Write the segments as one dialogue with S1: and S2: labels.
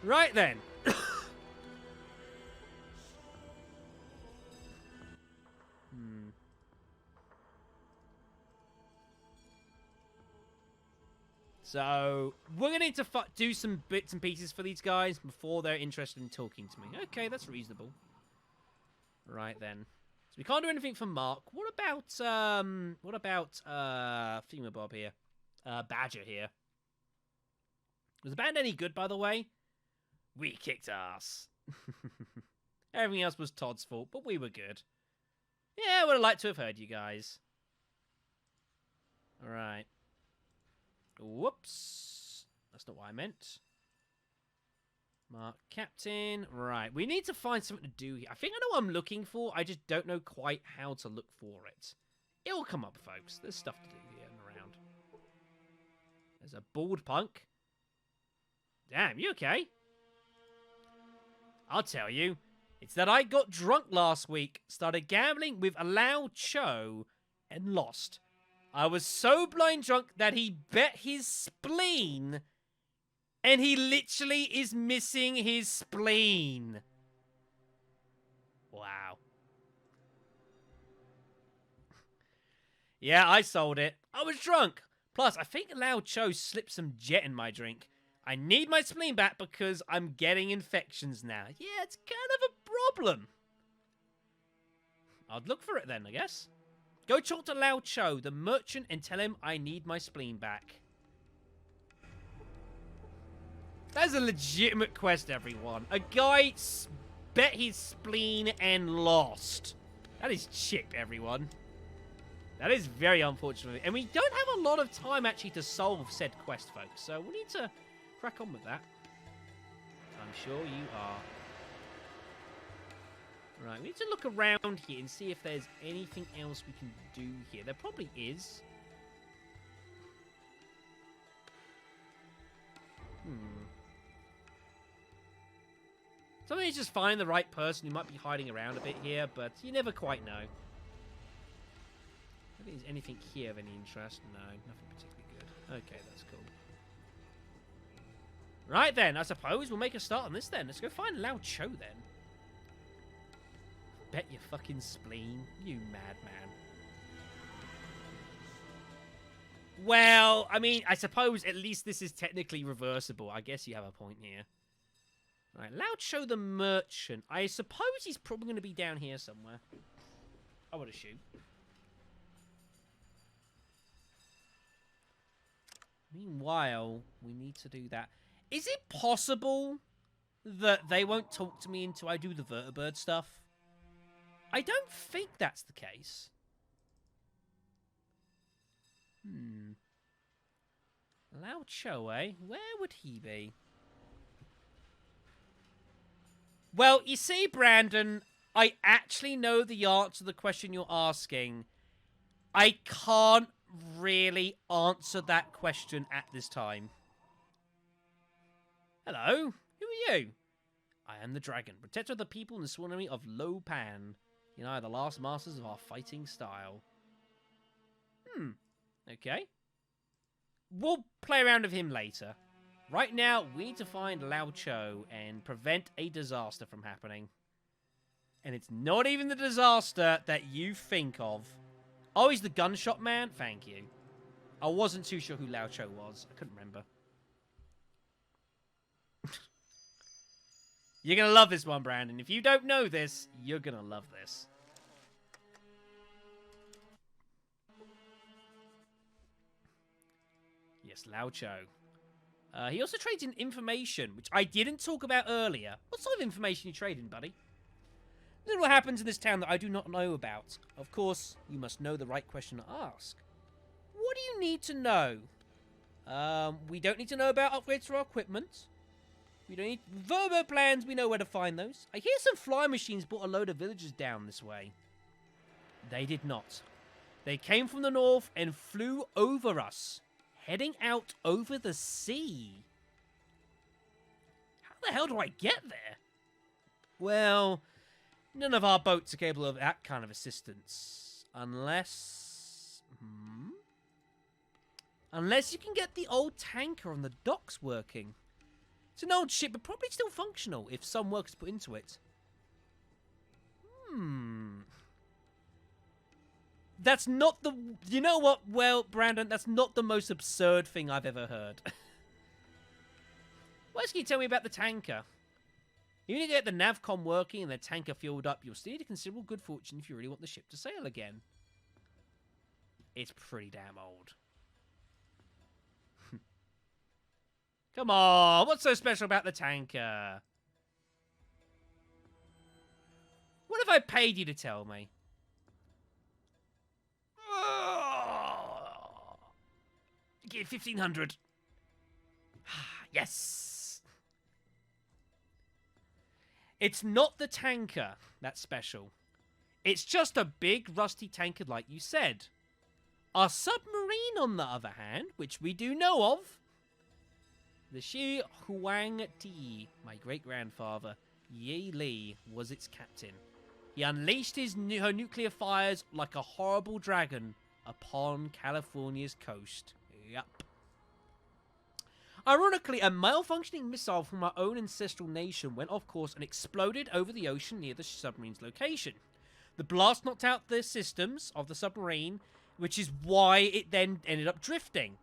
S1: Right then. So, we're going to need to do some bits and pieces for these guys before they're interested in talking to me. Okay, that's reasonable. Right then. So we can't do anything for Mark. What about Themabob here? Badger here. Was the band any good, by the way? We kicked ass. Everything else was Todd's fault, but we were good. Yeah, I would have liked to have heard you guys. Alright. Whoops. That's not what I meant. Mark Captain. Right. We need to find something to do here. I think I know what I'm looking for. I just don't know quite how to look for it. It will come up, folks. There's stuff to do here and around. There's a bald punk. Damn, you okay? I'll tell you. It's that I got drunk last week, started gambling with Alao Cho, and lost. I was so blind drunk that he bet his spleen, and he literally is missing his spleen. Wow. Yeah, I sold it. I was drunk. Plus, I think Lao Cho slipped some jet in my drink. I need my spleen back because I'm getting infections now. Yeah, it's kind of a problem. I'd look for it then, I guess. Go talk to Lao Cho, the merchant, and tell him I need my spleen back. That's a legitimate quest, everyone. A guy bet his spleen and lost. That is chip, everyone. That is very unfortunate. And we don't have a lot of time, actually, to solve said quest, folks. So we need to crack on with that. I'm sure you are. Right, we need to look around here and see if there's anything else we can do here. There probably is. Sometimes you just find the right person who might be hiding around a bit here, but you never quite know. I don't think there's anything here of any interest. No, nothing particularly good. Okay, that's cool. Right then, I suppose we'll make a start on this then. Let's go find Lao Cho then. Bet your fucking spleen, you madman. Well, I mean, I suppose at least this is technically reversible. I guess you have a point here. Right, Lao Cho the merchant. I suppose he's probably going to be down here somewhere. I would assume. Meanwhile, we need to do that. Is it possible that they won't talk to me until I do the vertibird stuff? I don't think that's the case. Lao Cho, eh? Where would he be? Well, you see, Brandon, I actually know the answer to the question you're asking. I can't really answer that question at this time. Hello, who are you? I am the dragon, protector of the people in the sworn army of Lo Pan. You are the last masters of our fighting style. Okay. We'll play around with him later. Right now, we need to find Lao Cho and prevent a disaster from happening. And it's not even the disaster that you think of. Oh, he's the gunshot man? Thank you. I wasn't too sure who Lao Cho was. I couldn't remember. You're going to love this one, Brandon. If you don't know this, you're going to love this. Yes, Lao Cho. He also trades in information, which I didn't talk about earlier. What sort of information are you trading, buddy? Little happens in this town that I do not know about. Of course, you must know the right question to ask. What do you need to know? We don't need to know about upgrades to our equipment. We don't need verbo plans. We know where to find those. I hear some fly machines brought a load of villagers down this way. They did not. They came from the north and flew over us, heading out over the sea. How the hell do I get there? Well, none of our boats are capable of that kind of assistance. Unless... Unless you can get the old tanker on the docks working. It's an old ship, but probably still functional if some work is put into it. That's not the... You know what? Well, Brandon, that's not the most absurd thing I've ever heard. What else can you tell me about the tanker? You need to get the navcom working and the tanker fueled up. You'll still need a considerable good fortune if you really want the ship to sail again. It's pretty damn old. Come on, what's so special about the tanker? What have I paid you to tell me? Give 1,500. Yes. It's not the tanker that's special. It's just a big rusty tanker like you said. Our submarine, on the other hand, which we do know of, the Shi Huang Ti, my great-grandfather, Yi Li, was its captain. He unleashed her nuclear fires like a horrible dragon upon California's coast. Yup. Ironically, a malfunctioning missile from our own ancestral nation went off course and exploded over the ocean near the submarine's location. The blast knocked out the systems of the submarine, which is why it then ended up drifting.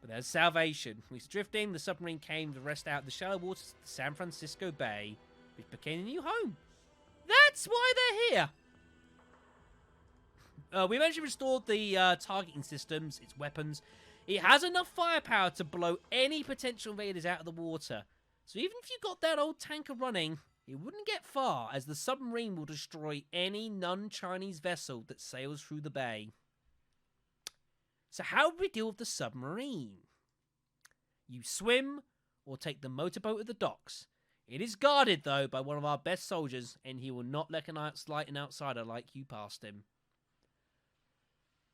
S1: But there's salvation. With drifting, the submarine came to rest out in the shallow waters of the San Francisco Bay, which became a new home. That's why they're here! We eventually restored the targeting systems, its weapons. It has enough firepower to blow any potential invaders out of the water. So even if you got that old tanker running, it wouldn't get far, as the submarine will destroy any non-Chinese vessel that sails through the bay. So how do we deal with the submarine? You swim, or take the motorboat at the docks. It is guarded, though, by one of our best soldiers, and he will not let an outsider like you past him.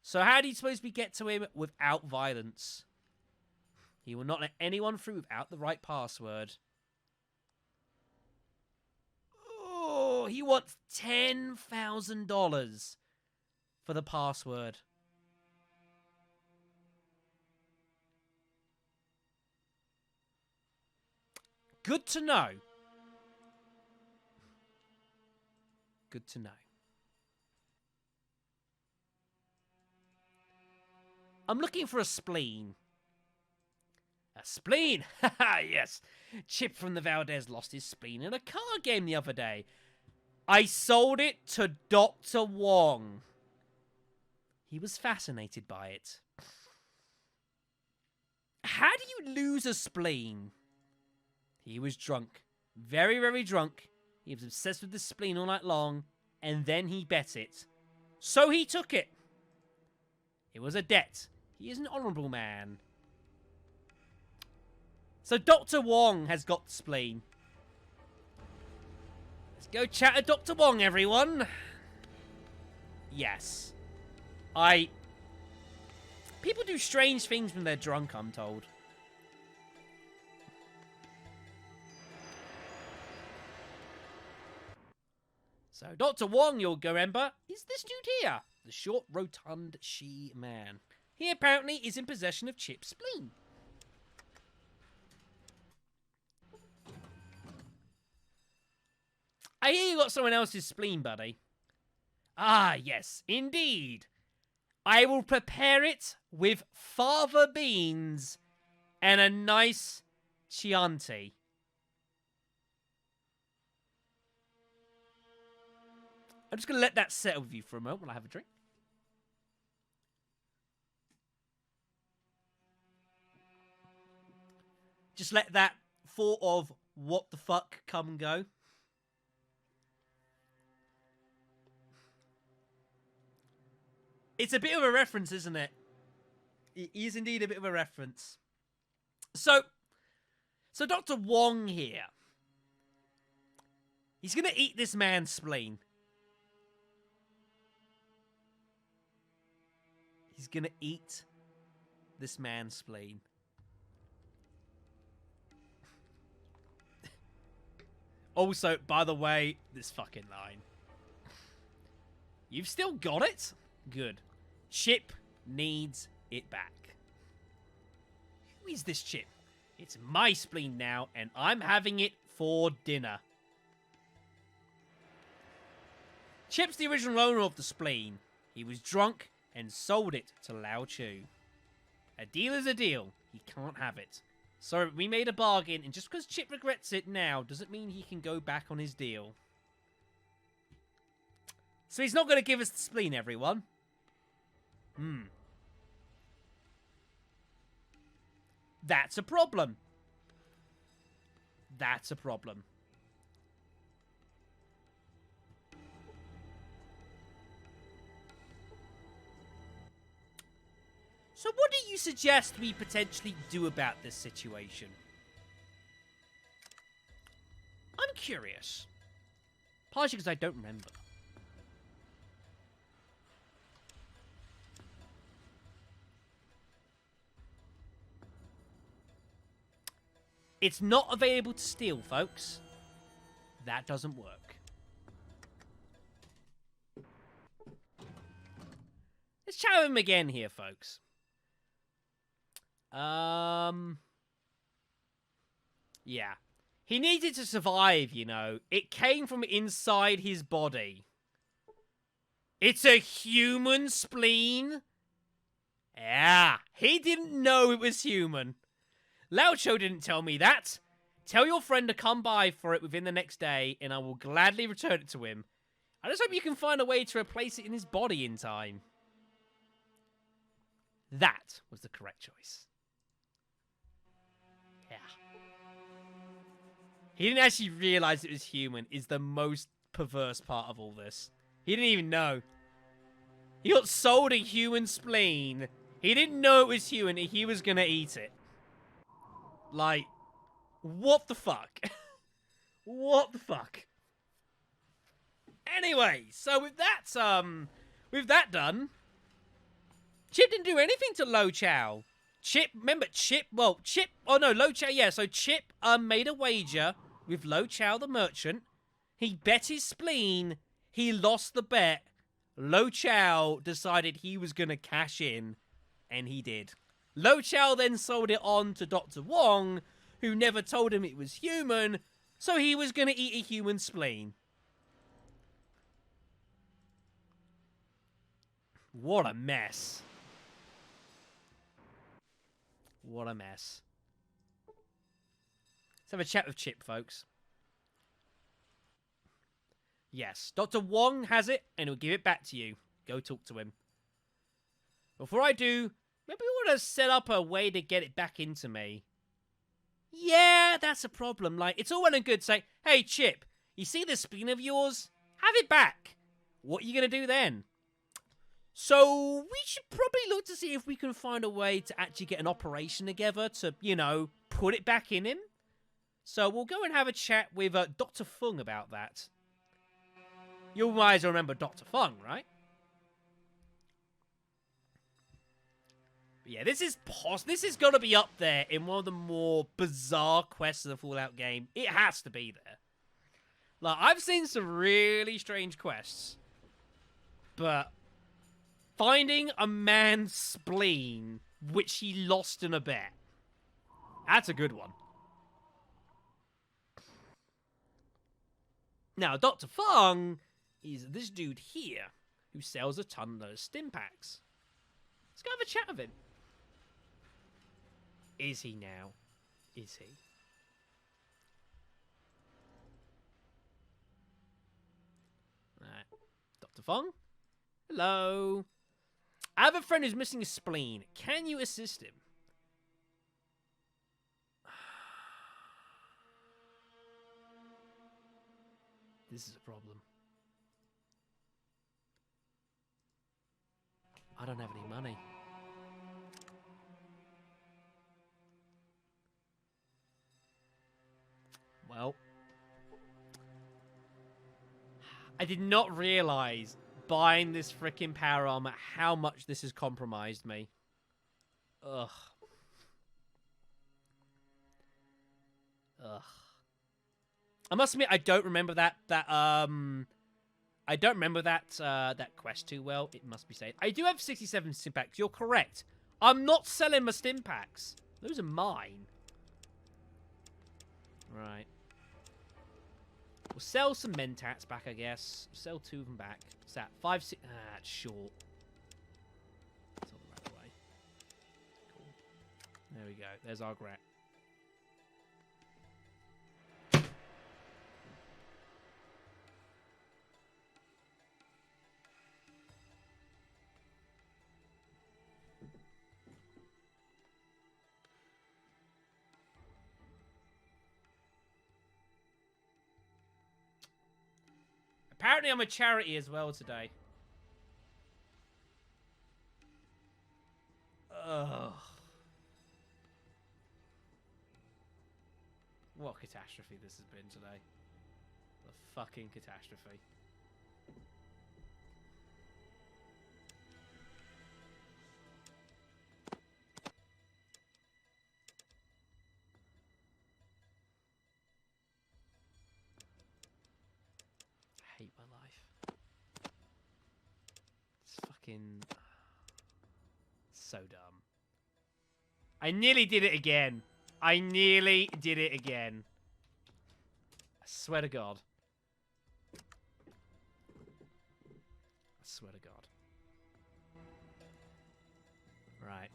S1: So how do you suppose we get to him without violence? He will not let anyone through without the right password. Oh, he wants $10,000 for the password. Good to know. Good to know. I'm looking for a spleen. A spleen? Haha, yes. Chip from the Valdez lost his spleen in a card game the other day. I sold it to Dr. Wong. He was fascinated by it. How do you lose a spleen? He was drunk. Very, very drunk. He was obsessed with the spleen all night long, and then he bet it. So he took it. It was a debt. He is an honourable man. So Dr. Wong has got the spleen. Let's go chat to Dr. Wong, everyone. Yes. People do strange things when they're drunk, I'm told. So, Dr. Wong, you'll go remember, is this dude here. The short, rotund she man. He apparently is in possession of Chip's spleen. I hear you got someone else's spleen, buddy. Ah, yes, indeed. I will prepare it with fava beans and a nice Chianti. I'm just going to let that settle with you for a moment while I have a drink. Just let that thought of what the fuck come and go. It's a bit of a reference, isn't it? It is indeed a bit of a reference. So Dr. Wong here. He's going to eat this man's spleen. He's going to eat this man's spleen. Also, by the way, this fucking line. You've still got it? Good. Chip needs it back. Who is this Chip? It's my spleen now, and I'm having it for dinner. Chip's the original owner of the spleen. He was drunk and sold it to Lao Chu. A deal is a deal. He can't have it. So we made a bargain, and just because Chip regrets it now doesn't mean he can go back on his deal. So he's not going to give us the spleen, everyone. That's a problem. That's a problem. So what do you suggest we potentially do about this situation? I'm curious. Partially because I don't remember. It's not available to steal, folks. That doesn't work. Let's chat with him again here, folks. Yeah. He needed to survive, you know. It came from inside his body. It's a human spleen? Yeah. He didn't know it was human. Lao Cho didn't tell me that. Tell your friend to come by for it within the next day, and I will gladly return it to him. I just hope you can find a way to replace it in his body in time. That was the correct choice. Yeah. He didn't actually realize it was human is the most perverse part of all this. He didn't even know. He got sold a human spleen. He didn't know it was human and he was gonna eat it. Like, what the fuck? What the fuck? Anyway, so with that done, Chip didn't do anything to Lo Chow. Lo Chow, yeah, so Chip made a wager with Lo Chow the merchant. He bet his spleen, he lost the bet. Lo Chow decided he was gonna cash in, and he did. Lo Chow then sold it on to Dr. Wong, who never told him it was human, so he was gonna eat a human spleen. What a mess. What a mess. Let's have a chat with Chip, folks. Yes, Dr. Wong has it, and he'll give it back to you. Go talk to him. Before I do, maybe we want to set up a way to get it back into me. Yeah, that's a problem. Like, it's all well and good saying, hey, Chip, you see this spleen of yours? Have it back. What are you going to do then? So, we should probably look to see if we can find a way to actually get an operation together to, you know, put it back in him. So, we'll go and have a chat with Dr. Fung about that. You guys remember Dr. Fung, right? But yeah, this is got to be up there in one of the more bizarre quests of the Fallout game. It has to be there. Like, I've seen some really strange quests. But finding a man's spleen, which he lost in a bet. That's a good one. Now, Dr. Fung is this dude here who sells a ton of stim packs. Let's go have a chat with him. Is he now? Is he? Alright. Dr. Fung? Hello. I have a friend who's missing a spleen. Can you assist him? This is a problem. I don't have any money. Well, I did not realize buying this freaking power armor how much this has compromised me. Ugh. Ugh. I must admit, I don't remember that quest too well, it must be said. I do have 67 stim packs, you're correct. I'm not selling my stim packs. Those are mine. Right. We'll sell some mentats back, I guess. Sell 2 of them back. What's that? 5, 6... Ah, it's short. It's all the right way. Cool. There we go. There's our grat. Apparently I'm a charity as well today. Ugh. What a catastrophe this has been today. A fucking catastrophe. I hate my life. It's fucking... so dumb. I nearly did it again. I nearly did it again. I swear to God. I swear to God. Right.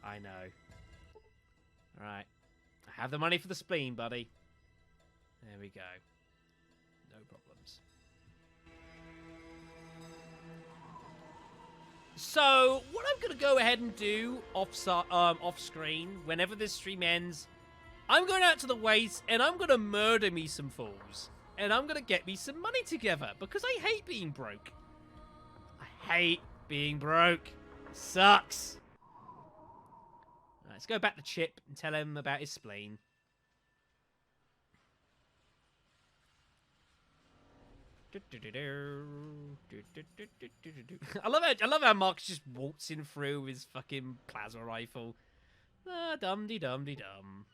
S1: I know. Alright. I have the money for the spleen, buddy. There we go. No problems. So, what I'm going to go ahead and do off screen, whenever this stream ends, I'm going out to the waste and I'm going to murder me some fools. And I'm going to get me some money together because I hate being broke. I hate being broke. Sucks. Right, let's go back to Chip and tell him about his spleen. I love how Mark's just waltzing through his fucking plasma rifle. Ah, dum-de-dum-de-dum.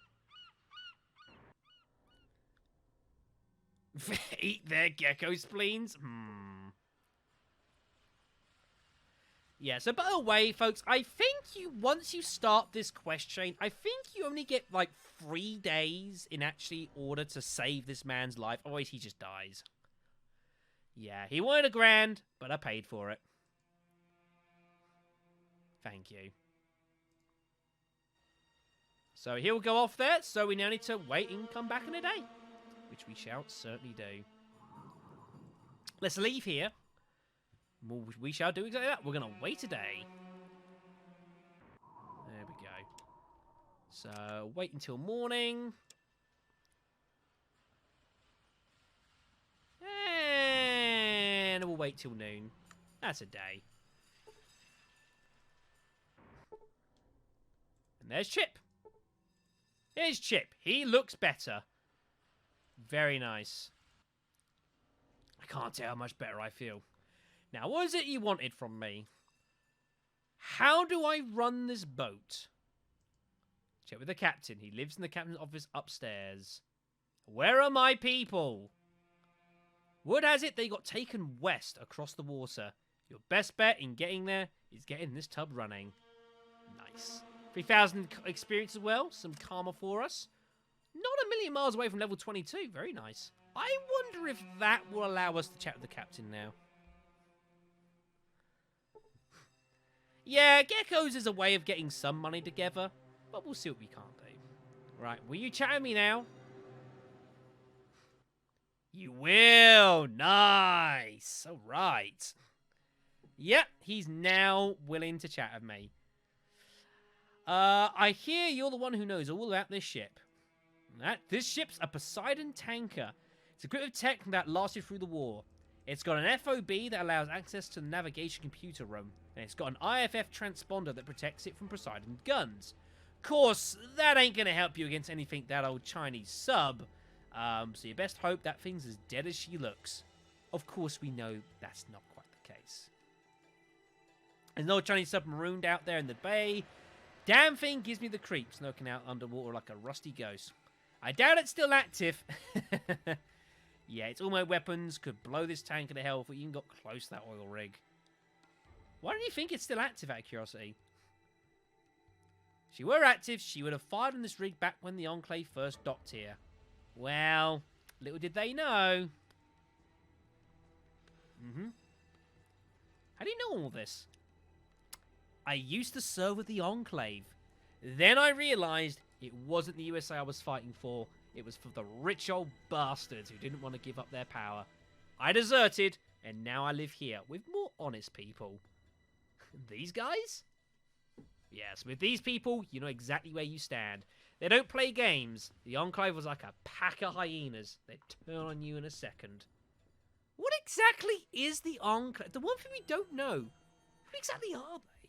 S1: Eat their gecko spleens? Yeah, so by the way, folks, I think once you start this quest chain, I think you only get, like, 3 days in actually order to save this man's life. Otherwise, he just dies. Yeah, he wanted $1,000, but I paid for it. Thank you. So he'll go off there, so we now need to wait and come back in a day. Which we shall certainly do. Let's leave here. We shall do exactly that. We're going to wait a day. There we go. So, wait until morning. And we'll wait till noon. That's a day. And there's Chip. Here's Chip. He looks better. Very nice. I can't tell how much better I feel. Now, what is it you wanted from me? How do I run this boat? Check with the captain. He lives in the captain's office upstairs. Where are my people? Word has it they got taken west across the water. Your best bet in getting there is getting this tub running. Nice. 3,000 experience as well. Some karma for us. Not a million miles away from level 22. Very nice. I wonder if that will allow us to chat with the captain now. Yeah, geckos is a way of getting some money together, but we'll see what we can't do. Right, will you chat with me now? You will. Nice. All right. Yep, he's now willing to chat with me. I hear you're the one who knows all about this ship. This ship's a Poseidon tanker. It's equipped with tech that lasted through the war. It's got an FOB that allows access to the navigation computer room. And it's got an IFF transponder that protects it from Poseidon guns. Course, that ain't gonna help you against anything that old Chinese sub. So you best hope that thing's as dead as she looks. Of course, we know that's not quite the case. There's no Chinese sub marooned out there in the bay. Damn thing gives me the creeps, looking out underwater like a rusty ghost. I doubt it's still active. Yeah, it's all my weapons could blow this tanker to hell if we even got close to that oil rig. Why do you think it's still active, out of curiosity? If she were active, she would have fired on this rig back when the Enclave first docked here. Well, little did they know. How do you know all this? I used to serve with the Enclave. Then I realized it wasn't the USA I was fighting for. It was for the rich old bastards who didn't want to give up their power. I deserted, and now I live here with more honest people. These guys? Yes, with these people, you know exactly where you stand. They don't play games. The Enclave was like a pack of hyenas. They'd turn on you in a second. What exactly is the Enclave? The one thing we don't know. Who exactly are they?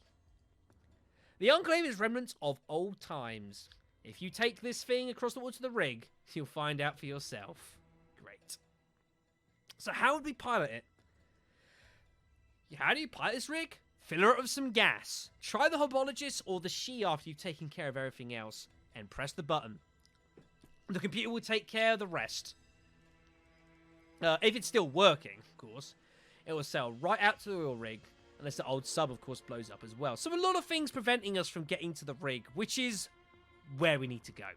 S1: The Enclave is remnants of old times. If you take this thing across the water to the rig, you'll find out for yourself. Great. So how would we pilot it? How do you pilot this rig? Fill her up with some gas. Try the hobologist or the she after you've taken care of everything else. And press the button. The computer will take care of the rest. If it's still working, of course. It will sail right out to the oil rig. Unless the old sub, of course, blows up as well. So a lot of things preventing us from getting to the rig. Which is where we need to go.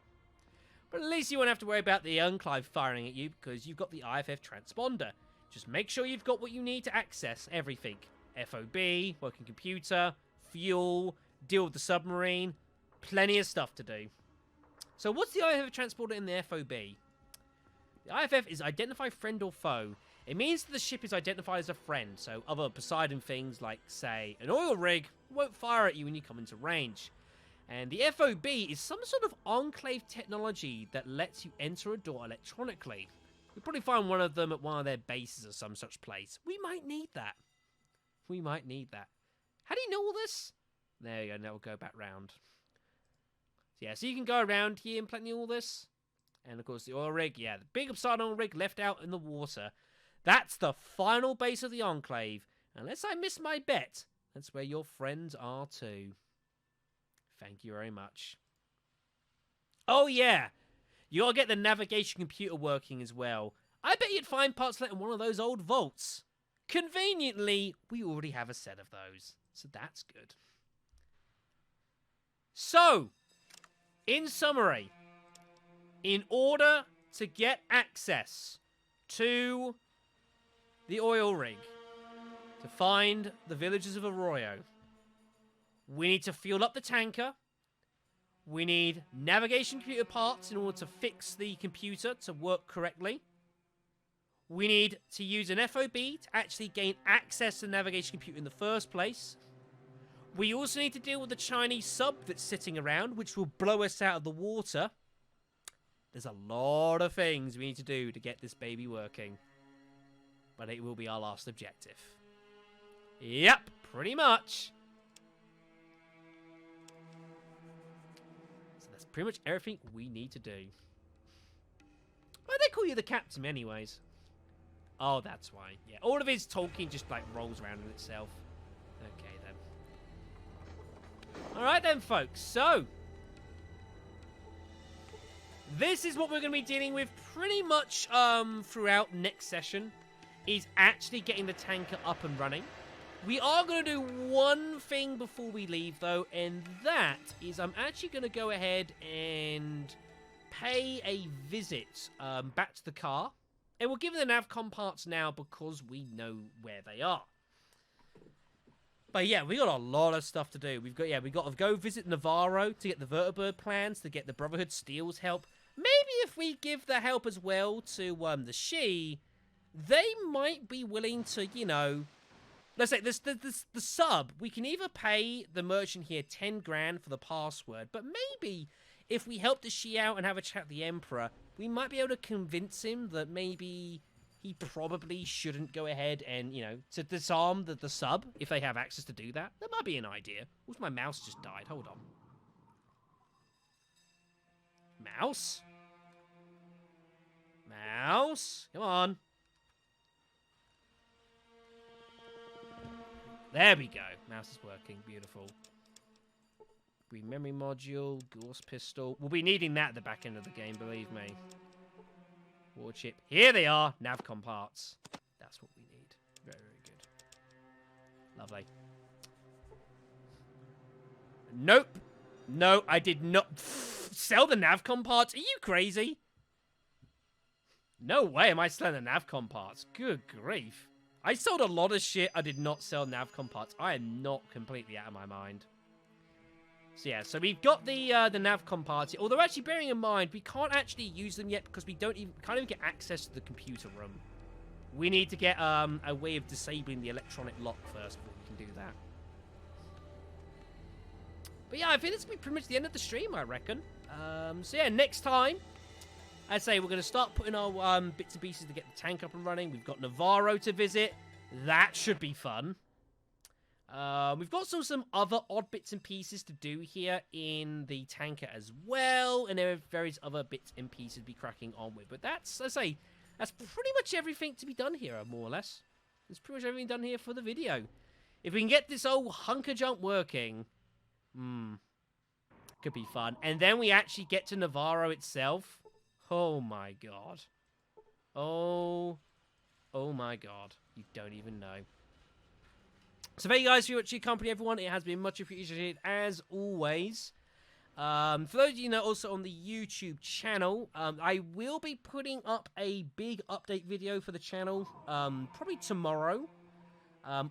S1: But at least you won't have to worry about the Enclave firing at you. Because you've got the IFF transponder. Just make sure you've got what you need to access everything. FOB, working computer, fuel, deal with the submarine. Plenty of stuff to do. So what's the IFF transporter in the FOB? The IFF is identify friend or foe. It means that the ship is identified as a friend, so other Poseidon things like, say, an oil rig won't fire at you when you come into range. And the FOB is some sort of Enclave technology that lets you enter a door electronically. You'll probably find one of them at one of their bases or some such place. We might need that. We might need that. How do you know all this? There you go, now we'll go back round. Yeah, so you can go around here and plenty of all this. And, of course, the oil rig. Yeah, the big Poseidon oil rig left out in the water. That's the final base of the Enclave. Unless I miss my bet, that's where your friends are too. Thank you very much. Oh, yeah. You gotta get the navigation computer working as well. I bet you'd find parts like in one of those old vaults. Conveniently, we already have a set of those. So that's good. So, in summary, in order to get access to the oil rig, to find the villagers of Arroyo, we need to fuel up the tanker. We need navigation computer parts in order to fix the computer to work correctly. We need to use an FOB to actually gain access to the navigation computer in the first place. We also need to deal with the Chinese sub that's sitting around, which will blow us out of the water. There's a lot of things we need to do to get this baby working. But it will be our last objective. Yep, pretty much. So that's pretty much everything we need to do. Why do they call you the captain anyways? Oh, that's why. Yeah, all of his talking just like rolls around in itself. Okay then. Alright then, folks. So, this is what we're going to be dealing with pretty much throughout next session. Is actually getting the tanker up and running. We are going to do one thing before we leave, though, and that is I'm actually going to go ahead and pay a visit back to the car. And we'll give them the navcom parts now because we know where they are. But yeah, we got a lot of stuff to do. We've got to go visit Navarro to get the Vertibird plans, to get the Brotherhood Steel's help. Maybe if we give the help as well to the She, they might be willing to, you know, let's say the sub. We can either pay the merchant here 10 grand for the password, but maybe if we help the She out and have a chat with the Emperor, we might be able to convince him that maybe he probably shouldn't go ahead and, you know, to disarm the sub if they have access to do that. That might be an idea. What if my mouse just died? Hold on. Mouse? Mouse? Come on. There we go. Mouse is working. Beautiful. Green memory module, Gauss pistol. We'll be needing that at the back end of the game, believe me. War chip. Here they are. Navcom parts. That's what we need. Very, very good. Lovely. Nope. No, I did not sell the navcom parts. Are you crazy? No way am I selling the navcom parts. Good grief. I sold a lot of shit. I did not sell navcom parts. I am not completely out of my mind. So yeah, so we've got the navcom parts. Although actually, bearing in mind, we can't actually use them yet because we can't even get access to the computer room. We need to get a way of disabling the electronic lock first before we can do that. But yeah, I think this will be pretty much the end of the stream, I reckon. So yeah, next time, I'd say we're going to start putting our bits and pieces to get the tank up and running. We've got Navarro to visit. That should be fun. We've got some other odd bits and pieces to do here in the tanker as well. And there are various other bits and pieces to be cracking on with. But that's, I say, that's pretty much everything to be done here, more or less. That's pretty much everything done here for the video. If we can get this old hunker jump working, could be fun. And then we actually get to Navarro itself. Oh my god. Oh my god. You don't even know. So thank you guys for your company, everyone. It has been much appreciated, as always. For those of you know, also on the YouTube channel, I will be putting up a big update video for the channel, probably tomorrow.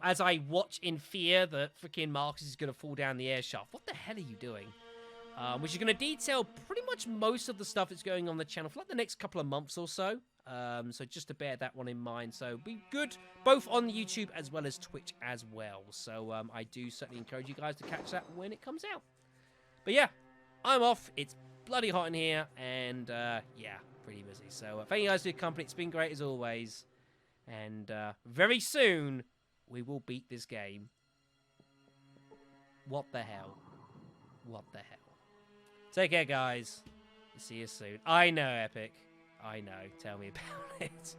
S1: As I watch in fear that freaking Marcus is going to fall down the air shaft. What the hell are you doing? Which is going to detail pretty much most of the stuff that's going on the channel for like the next couple of months or so. So just to bear that one in mind. So be good both on YouTube as well as Twitch as well. So I do certainly encourage you guys to catch that when it comes out. But yeah, I'm off. It's bloody hot in here. And yeah, pretty busy. So thank you guys for your company. It's been great as always. And very soon, we will beat this game. What the hell? What the hell? Take care, guys. See you soon. I know, Epic. I know. Tell me about it.